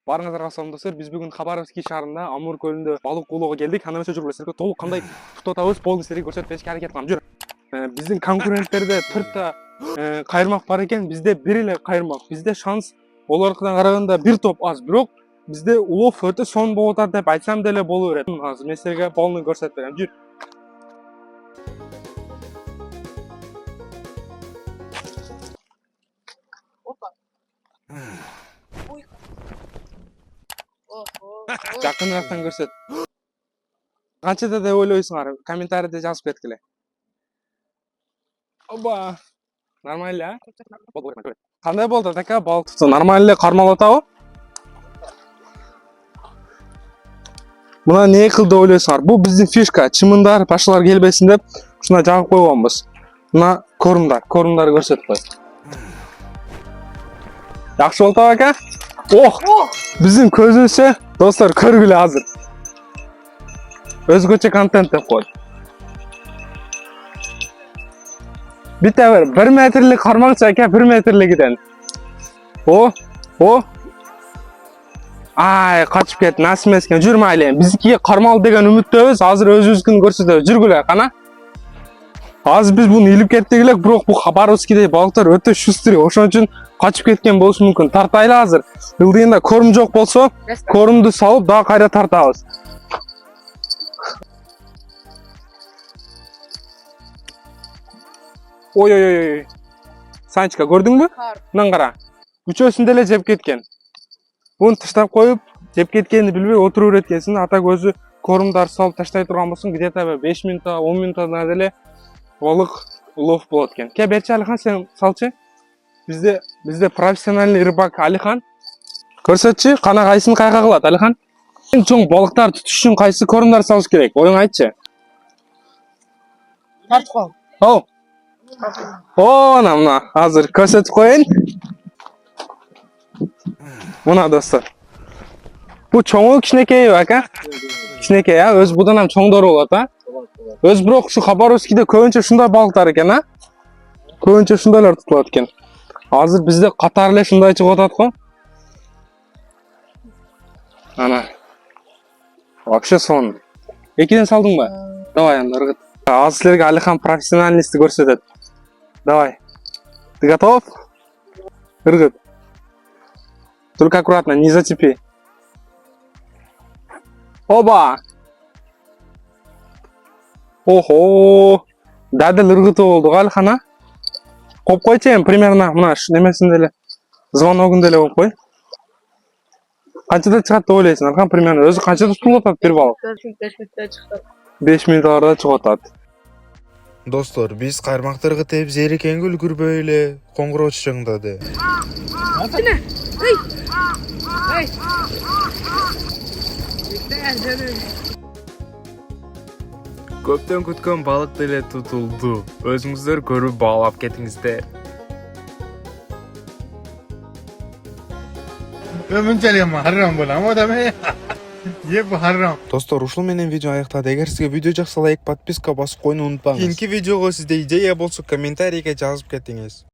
Барыңыздарга салам достор. Биз бүгүн Хабаровский шаарында Амур көлүндө балык оолоого келдик. Анда эмесе жүрүп элесиңер. Толук кандай тутуп атабыз, болгон силерге көрсөтүп беришке аракет кылам. Жүр. Биздин конкуренттерде 4 та кайырмак бар экен. Бизде бир эле кайырмак. Бизде шанс олордукудан караганда бир топ аз. Бирок бизде улов өтө сонун болуп атат деп айтсам деле боло берет. Азыр мен силерге полный көрсөтүп берем. Жүр. Жакыныраактан көрсөт. Канчада деп ойлойсуңар? Комментарийде жазып кеткиле. Оба. Нормально, а? Кандай болду така балык тутуу? Нормально эле кармалып атабы? Мына не кылды деп ойлойсуңар? Бул биздин фишка. Чымындар, башкалар келбесин деп ушуна жагып койгонбуз. Мына корумдар көрсөтүп кой. Жакшы болду ака? Ох! Биздин көзүнчө достор көргүлө азыр. Өзгөчө контент деп коет. Бите бер 1 метрлик кармакчы ака, 1 метрлигиден. О. Ай, качып кетти, насип эмес экен. Жүр майлы. Биздикиге кармал деген үмүттөбүз. Азыр өзүбүздүн көрсөтөбүз. Жүргүлө, кана. Азыр биз буну илип кеттик элек, бирок бул Хабаровскийде балыктар өтө шустрый. Ошон үчүн качып кеткен болушу мүмкүн. Тартайлы азыр. Ылдыйында корум жок болсо, корумду салып дагы кайра тартабыз. Ой. Санчка, көрдүңбү? Мындан кара. Үчөөсүн деле жеп кеткен. Буну таштап коюп, жеп кеткенин билбей отуруп эткенсин. Ата көзү корумдар салып таштай турган болсун, где-то 5 минутта, 10 минутта деле балык улов болот экен. Ке берчи Алихан, сен салчы. Бизде профессиональный рыбак Алихан. Көрсөтчү, кана кайсын кайга кылат Алихан? Эң чоң балыктар тутуш үчүн кайсы корумдар салыш керек? Оюң айтчы. Тарткол. Мына азыр көрсөтүп коеюн. Мына достор. Бу чоңу кичинекейби ака? Кичинекей, а? Өз будан ham чоңдору болот, а? Өз бирок ушу Хабаровскийде көбүнчө ушундай балыктар экен, а? Көбүнчө ушундайлар тутулат экен. Азыр бизде катар эле ушундай чыгып атат го. Ана. Вообще сон. Экиден салдыңбы? Давай анда ыргыт. Азыр силерге Алихан профессиональности көрсөтөт. Давай. Ты готов? Ыргыт. Только аккуратно, не зацепи. Оба! Охо! Дадыл ыргытуу болду го Алихан, а? Коп койчу эми примерно мына немесин деле, звоногун деле коп кой. Канчада чыгат деп ойлойсуң Алихан примерно? Өзү канчада тутулуп атат бир балык? 5 минутта чыгат. 5 минуттарда чыгып атат. Достор, биз кайрмактарга теп зерикенге үлгүрбөй эле коңгуроо чыгыңдады. Көптөн күткөн балык деле тутулду. Өзүңүздөр көрүп баалап кетиңиздер. Мынчалык харам болам адам. Еп харам. Достор, ушул менен видео аяктады. Эгер сизге видео жакса, лайк, подписка басып коюуну унутпаңыз. Кийинки видеого сизде идея болсо комментарийге жазып кетиңиз.